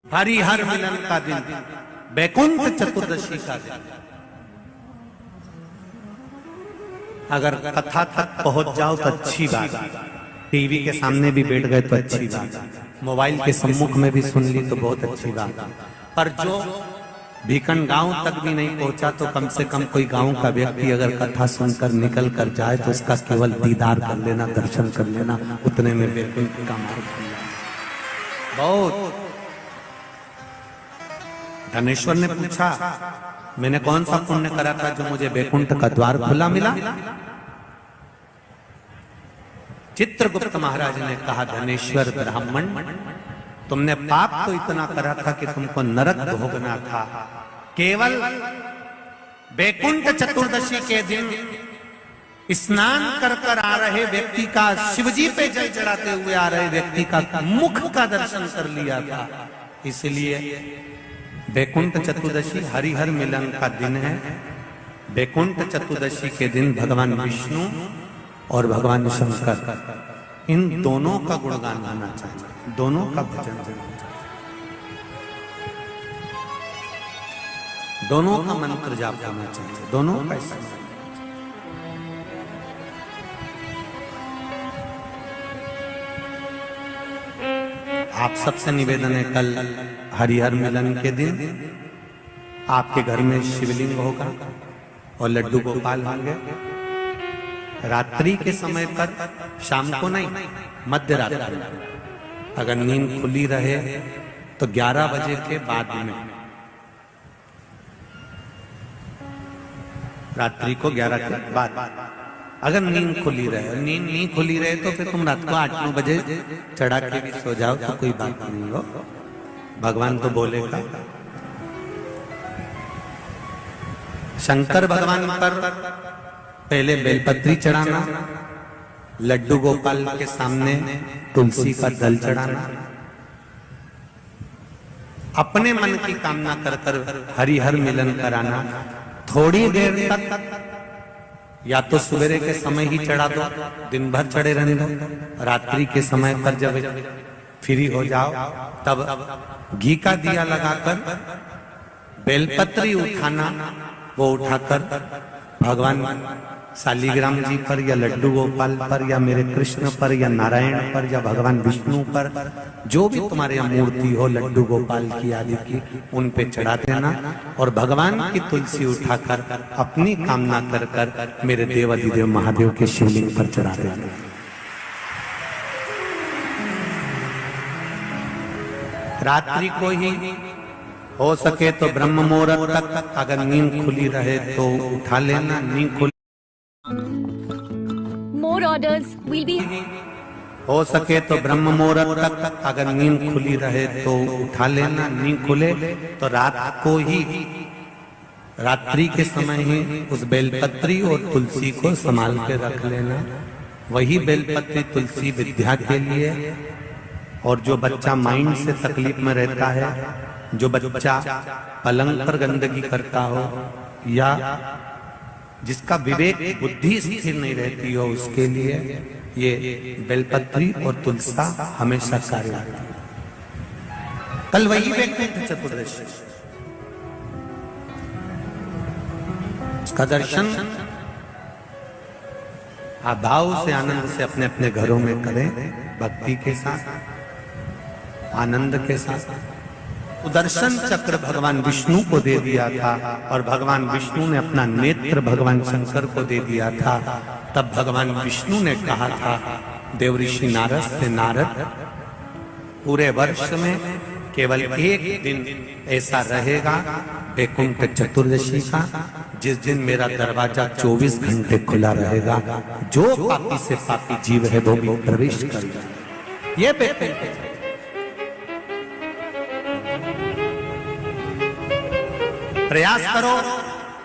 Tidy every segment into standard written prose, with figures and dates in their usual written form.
हरिहर मिलन का दिन, बैकुंठ चतुर्दशी का दिन। अगर कथा तक पहुंच जाओ तो अच्छी बात, टीवी के सामने भी बैठ गए तो अच्छी बात, मोबाइल के सम्मुख में भी सुन ली तो बहुत अच्छी बात। पर जो भीकन गांव तक भी नहीं पहुंचा तो कम से कम कोई गांव का व्यक्ति अगर कथा सुनकर निकल कर जाए तो उसका केवल दीदार कर लेना, दर्शन कर लेना, उतने में बैकुंठ का मार्ग खुल जाए। बहुत धनेश्वर ने पूछा, मैंने कौन सा पुण्य करा था जो मुझे बैकुंठ का द्वार खुला मिला? चित्रगुप्त महाराज ने कहा, धनेश्वर ब्राह्मण, तुमने पाप तो इतना करा था कि तुमको नरक भोगना था। केवल बैकुंठ चतुर्दशी के दिन स्नान कर कर आ रहे व्यक्ति का, शिवजी पे जल चढ़ाते हुए आ रहे व्यक्ति का मुख का दर्शन कर लिया था। इसलिए बैकुंठ चतुर्दशी हरिहर मिलन का दिन है। बैकुंठ चतुर्दशी के दिन भगवान विष्णु और भगवान शंकर, इन दोनों का गुणगान गाना चाहिए, दोनों का भजन करना चाहिए, दोनों का मंत्र जाप करना चाहिए, दोनों का स्मरण। आप सबसे निवेदन है, कल हरिहर मिलन के दिन आपके घर में शिवलिंग होगा और लड्डू गोपाल होंगे। रात्रि के समय पर, शाम को नहीं, मध्य रात्रि, अगर नींद खुली रहे तो 11 बजे के बाद में, रात्रि को 11 के बाद अगर नींद खुली रहे, नींद नहीं खुली रहे तो फिर तुम रात को 8-9 बजे चढ़ा के भी सो जाओ तो कोई बात नहीं हो, भगवान तो बोलेगा। शंकर भगवान पर पहले बेलपत्री चढ़ाना, लड्डू गोपाल के सामने तुलसी का दल चढ़ाना, अपने मन की कामना कर कर हरिहर मिलन कराना। थोड़ी देर तक या तो सवेरे के समय ही चढ़ा दो, दिन भर चढ़े रहने दो, रात्रि के समय पर जब फ्री हो जाओ तब घी का दिया लगाकर बेलपत्री उठाना, वो उठाकर भगवान शालिग्राम जी पर या लड्डू गोपाल पर या मेरे कृष्ण पर या नारायण पर या भगवान विष्णु पर, जो भी तुम्हारे यहाँ मूर्ति हो लड्डू गोपाल की आदि की, उन पे चढ़ा देना और भगवान की तुलसी उठाकर अपनी कामना कर कर मेरे देवाधिदेव महादेव के शिवलिंग पर चढ़ा देना। रात्रि को ही हो सके तो ब्रह्म मुहूर्त तक, अगर नींद खुली रहे तो उठा लेना, नींद खुली More orders will be. हो सके तो ब्रह्म मुहूर्त तक, अगर नींद खुली रहे तो उठा लेना, नींद खुले तो रात को ही, रात्रि के समय ही उस बेलपत्री और तुलसी को संभाल के रख लेना। वही बेलपत्री तुलसी विद्या के लिए, और जो बच्चा माइंड से तकलीफ में रहता है, जो बच्चा पलंग पर गंदगी करता हो या जिसका विवेक बुद्धि स्थिर नहीं रहती हो, उसके लिए ये बेलपत्री और तुलसा हमेशा कार्य आती है। कल वही बैकुंठ चतुर्दशी, उसका दर्शन आप भाव से, आनंद से अपने अपने घरों में करें, भक्ति के साथ, आनंद के साथ। सुदर्शन चक्र भगवान विष्णु को दे दिया था और भगवान विष्णु ने अपना नेत्र भगवान शंकर को दे दिया था। तब भगवान विष्णु ने कहा था देवऋषि नारद से, नारद, पूरे वर्ष में केवल एक दिन ऐसा रहेगा बैकुंठ चतुर्दशी का, जिस दिन मेरा दरवाजा 24 घंटे खुला रहेगा, जो पापी से पापी जीव है वो भी प्रवेश करेगा। ये बैकुंठ प्रयास करो,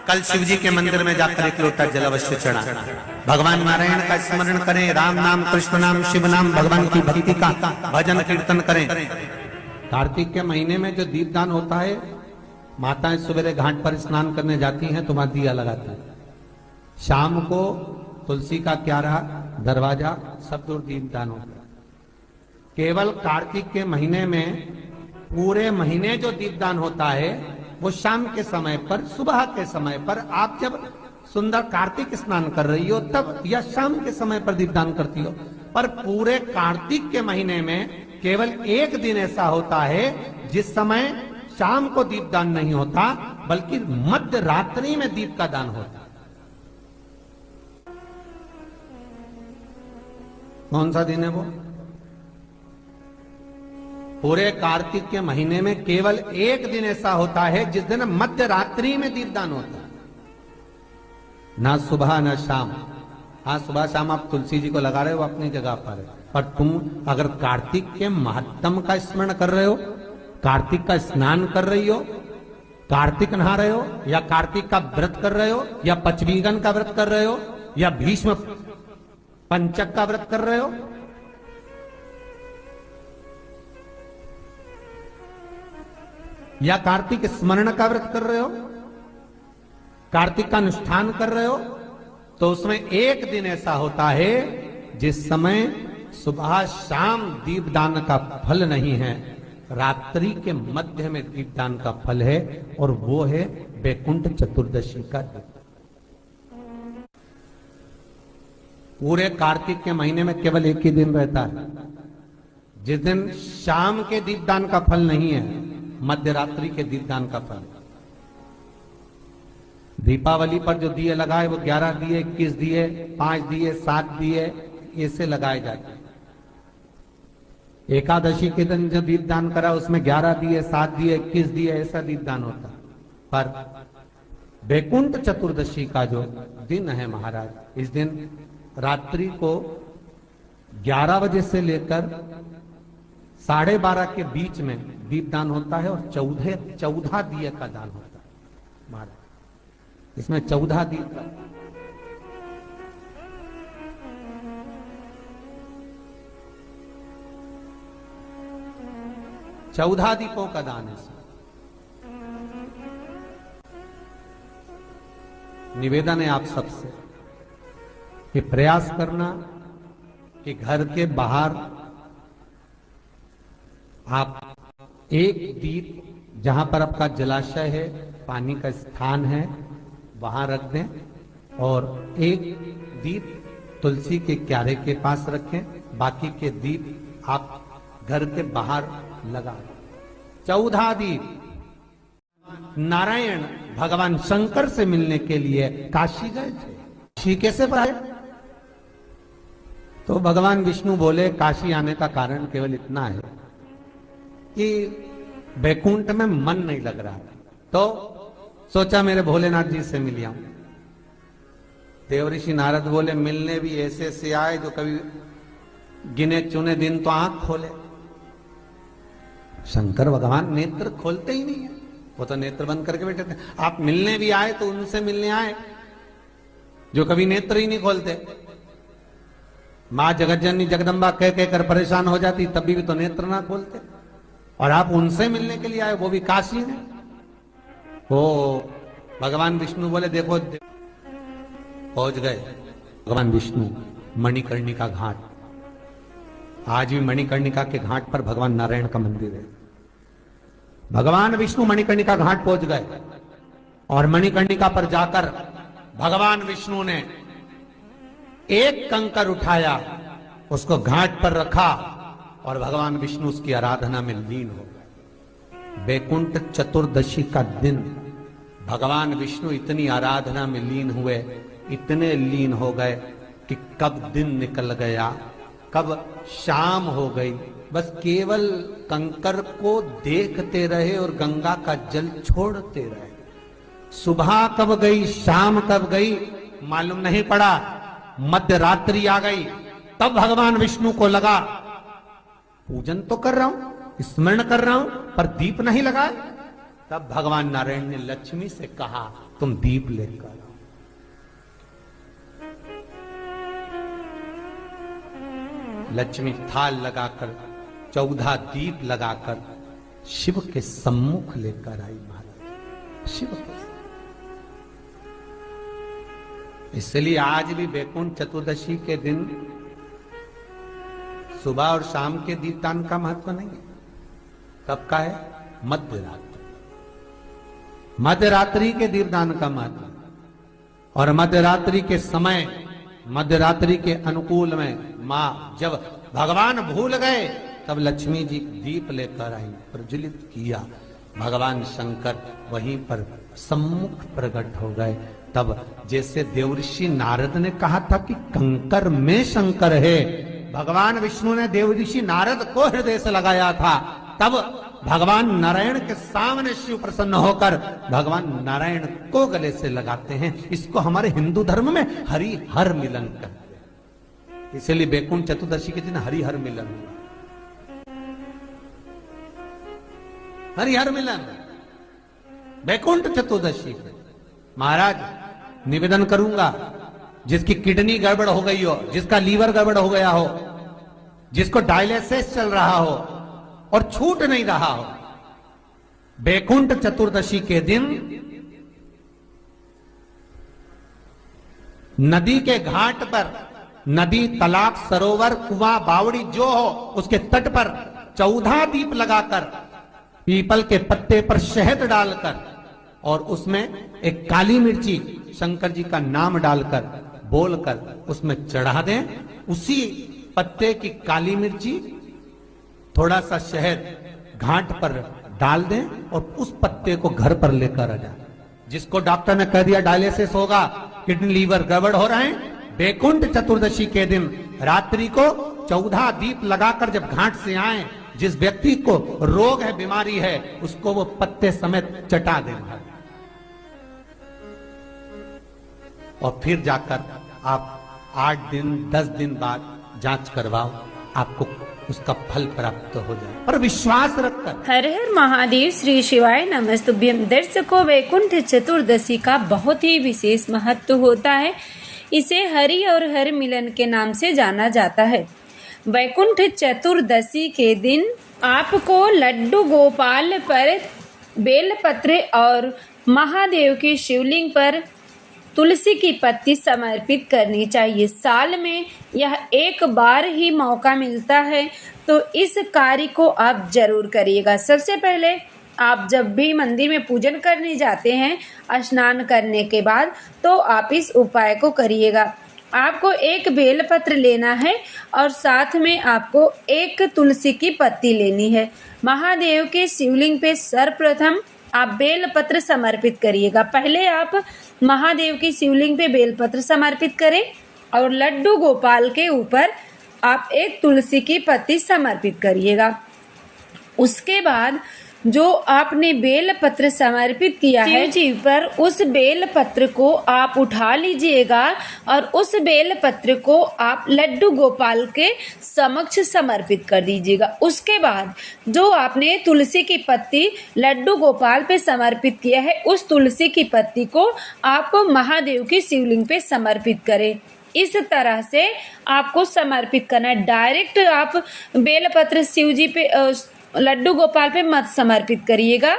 कल शिव जी के मंदिर में जाकर एक लोटा जल अवश्य चढ़ा, भगवान नारायण का स्मरण करें, राम नाम, कृष्ण नाम, शिव नाम, भगवान की भक्ति का भजन कीर्तन करें। कार्तिक के महीने में जो दीपदान होता है, माताएं सवेरे घाट पर स्नान करने जाती हैं तो वहां दिया लगाती है, शाम को तुलसी का क्यारा, दरवाजा सब दूर दीपदान होता है। केवल कार्तिक के महीने में पूरे महीने जो दीपदान होता है वो शाम के समय पर, सुबह के समय पर, आप जब सुंदर कार्तिक स्नान कर रही हो तब, या शाम के समय पर दीपदान करती हो। पर पूरे कार्तिक के महीने में केवल एक दिन ऐसा होता है जिस समय शाम को दीपदान नहीं होता, बल्कि मध्य रात्रि में दीप का दान होता है। कौन सा दिन है वो? पूरे कार्तिक के महीने में केवल एक दिन ऐसा होता है जिस दिन मध्य रात्रि में दीपदान होता है, ना सुबह ना शाम। हाँ, सुबह शाम आप तुलसी जी को लगा रहे हो अपनी जगह पर तुम अगर कार्तिक के महत्तम का स्मरण कर रहे हो, कार्तिक का स्नान कर रही हो, कार्तिक नहा रहे हो, या कार्तिक का व्रत कर रहे हो, या पचवीगन का व्रत कर रहे हो, या भीष्म पंचक का व्रत कर रहे हो, या कार्तिक स्मरण का व्रत कर रहे हो, कार्तिक का अनुष्ठान कर रहे हो, तो उसमें एक दिन ऐसा होता है जिस समय सुबह शाम दीपदान का फल नहीं है, रात्रि के मध्य में दीपदान का फल है, और वो है वैकुंठ चतुर्दशी का दिन। पूरे कार्तिक के महीने में केवल एक ही दिन रहता है जिस दिन शाम के दीपदान का फल नहीं है, मध्य रात्रि के दीपदान का फल। दीपावली पर जो दिए लगाए वो 11 दिए, 21 दिए, 5 दिए, 7 दिए, ऐसे लगाए जाते हैं। एकादशी के दिन जो दीपदान करा उसमें 11 दिए, 7 दिए, 21 दिए, ऐसा दीपदान होता। पर वैकुंठ चतुर्दशी का जो दिन है महाराज, इस दिन रात्रि को 11 बजे से लेकर 12:30 के बीच में दीपदान होता है, और 14 दिए का दान होता है महाराज। इसमें 14 दीप का, चौदह दीपों का दान है। निवेदन है आप सबसे कि प्रयास करना कि घर के बाहर आप एक दीप, जहां पर आपका जलाशय है, पानी का स्थान है, वहां रख दें, और एक दीप तुलसी के क्यारे के पास रखें, बाकी के दीप आप घर के बाहर लगा दें। 14 दीप। नारायण भगवान शंकर से मिलने के लिए काशी गए थे। काशी कैसे पाए? तो भगवान विष्णु बोले काशी आने का कारण केवल इतना है कि वैकुंठ में मन नहीं लग रहा था, तो सोचा मेरे भोलेनाथ जी से मिल आऊं। देवऋषि नारद बोले मिलने भी ऐसे से आए जो कभी गिने चुने दिन तो आंख खोले। शंकर भगवान नेत्र खोलते ही नहीं है, वो तो नेत्र बंद करके बैठे थे। आप मिलने भी आए तो उनसे मिलने आए जो कभी नेत्र ही नहीं खोलते। मां जगतजननी जगदम्बा कह कहकर परेशान हो जाती, तभी भी तो नेत्र ना खोलते, और आप उनसे मिलने के लिए आए, वो भी काशी में। वो भगवान विष्णु बोले देखो, पहुंच गए भगवान विष्णु मणिकर्णिका घाट। आज भी मणिकर्णिका के घाट पर भगवान नारायण का मंदिर है। भगवान विष्णु मणिकर्णिका घाट पहुंच गए, और मणिकर्णिका पर जाकर भगवान विष्णु ने एक कंकर उठाया, उसको घाट पर रखा, और भगवान विष्णु उसकी आराधना में लीन हो गए। वैकुंठ चतुर्दशी का दिन भगवान विष्णु इतनी आराधना में लीन हुए, इतने लीन हो गए कि कब दिन निकल गया, कब शाम हो गई, बस केवल कंकर को देखते रहे और गंगा का जल छोड़ते रहे। सुबह कब गई, शाम कब गई, मालूम नहीं पड़ा। मध्य रात्रि आ गई, तब भगवान विष्णु को लगा पूजन तो कर रहा हूं, स्मरण कर रहा हूं, पर दीप नहीं लगाए। तब भगवान नारायण ने लक्ष्मी से कहा तुम दीप लेकर आओ। लक्ष्मी थाल लगाकर 14 दीप लगाकर शिव के सम्मुख लेकर आई महाराज। शिव के, इसलिए आज भी वैकुंठ चतुर्दशी के दिन सुबह और शाम के दीपदान का महत्व नहीं है। कब का है? मध्य रात्रि। मध्य रात्रि के दीपदान का महत्व, और मध्य रात्रि के समय, मध्य रात्रि के अनुकूल में मां जब भगवान भूल गए तब लक्ष्मी जी दीप लेकर आई, प्रज्वलित किया। भगवान शंकर वहीं पर सम्मुख प्रकट हो गए। तब जैसे देवऋषि नारद ने कहा था कि कंकर में शंकर है, भगवान विष्णु ने देवऋषि नारद को हृदय से लगाया था, तब भगवान नारायण के सामने शिव प्रसन्न होकर भगवान नारायण को गले से लगाते हैं। इसको हमारे हिंदू धर्म में हरि हर मिलन कहते हैं। इसलिए बैकुंठ चतुर्दशी के दिन हरि हर मिलन हुआ। हरि हर मिलन बैकुंठ चतुर्दशी पे। महाराज निवेदन करूंगा, जिसकी किडनी गड़बड़ हो गई हो, जिसका लीवर गड़बड़ हो गया हो, जिसको डायलिसिस चल रहा हो और छूट नहीं रहा हो, बैकुंठ चतुर्दशी के दिन नदी के घाट पर, नदी, तालाब, सरोवर, कुआं, बावड़ी जो हो, उसके तट पर 14 दीप लगाकर, पीपल के पत्ते पर शहद डालकर और उसमें एक काली मिर्ची शंकर जी का नाम डालकर बोलकर उसमें चढ़ा दें। उसी पत्ते की काली मिर्ची, थोड़ा सा शहद घाट पर डाल दें और उस पत्ते को घर पर लेकर आ जाए। जिसको डॉक्टर ने कह दिया डायलिसिस होगा, किडनी लीवर गड़बड़ हो रहे हैं, बैकुंठ चतुर्दशी के दिन रात्रि को 14 दीप लगाकर जब घाट से आए, जिस व्यक्ति को रोग है, बीमारी है, उसको वो पत्ते समेत चटा देना और फिर जाकर आप 8 दिन 10 दिन बाद जांच करवाओ, आपको उसका फल प्राप्त हो जाए। पर विश्वास रखकर। हर हर महादेव, श्री शिवाय नमस्तुभ्यम। दर्शकों, वैकुंठ चतुर्दशी का बहुत ही विशेष महत्व होता है। इसे हरि और हर मिलन के नाम से जाना जाता है। वैकुंठ चतुर्दशी के दिन आपको लड्डू गोपाल पर बेलपत्र और महादेव की शिवलिंग पर तुलसी की पत्ती समर्पित करनी चाहिए। साल में यह एक बार ही मौका मिलता है, तो इस कार्य को आप जरूर करिएगा। सबसे पहले आप जब भी मंदिर में पूजन करने जाते हैं स्नान करने के बाद, तो आप इस उपाय को करिएगा। आपको एक बेलपत्र लेना है और साथ में आपको एक तुलसी की पत्ती लेनी है। महादेव के शिवलिंग पे सर्वप्रथम आप बेलपत्र समर्पित करिएगा। पहले आप महादेव की शिवलिंग पे बेलपत्र समर्पित करें और लड्डू गोपाल के ऊपर आप एक तुलसी की पत्ती समर्पित करिएगा। उसके बाद जो आपने बेलपत्र समर्पित किया है शिव पर, उस बेलपत्र को आप उठा लीजिएगा और उस बेलपत्र को आप लड्डू गोपाल के समक्ष समर्पित कर दीजिएगा। उसके बाद जो आपने तुलसी की पत्ती लड्डू गोपाल पे समर्पित किया है, उस तुलसी की पत्ती को आप महादेव की शिवलिंग पे समर्पित करें। इस तरह से आपको समर्पित करना है। डायरेक्ट आप बेलपत्र शिव जी पे लड्डू गोपाल पे मत समर्पित करिएगा।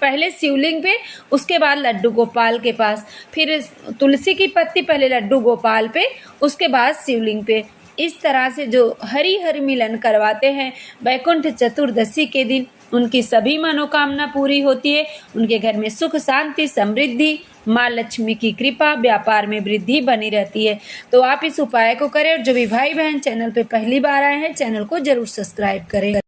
पहले शिवलिंग पे, उसके बाद लड्डू गोपाल के पास, फिर तुलसी की पत्ती पहले लड्डू गोपाल पे, उसके बाद शिवलिंग पे। इस तरह से जो हरि हर मिलन करवाते हैं वैकुंठ चतुर्दशी के दिन, उनकी सभी मनोकामना पूरी होती है। उनके घर में सुख, शांति, समृद्धि, माँ लक्ष्मी की कृपा, व्यापार में वृद्धि बनी रहती है। तो आप इस उपाय को करें और जो भी भाई बहन चैनल पे पहली बार आए हैं, चैनल को जरूर सब्सक्राइब करें।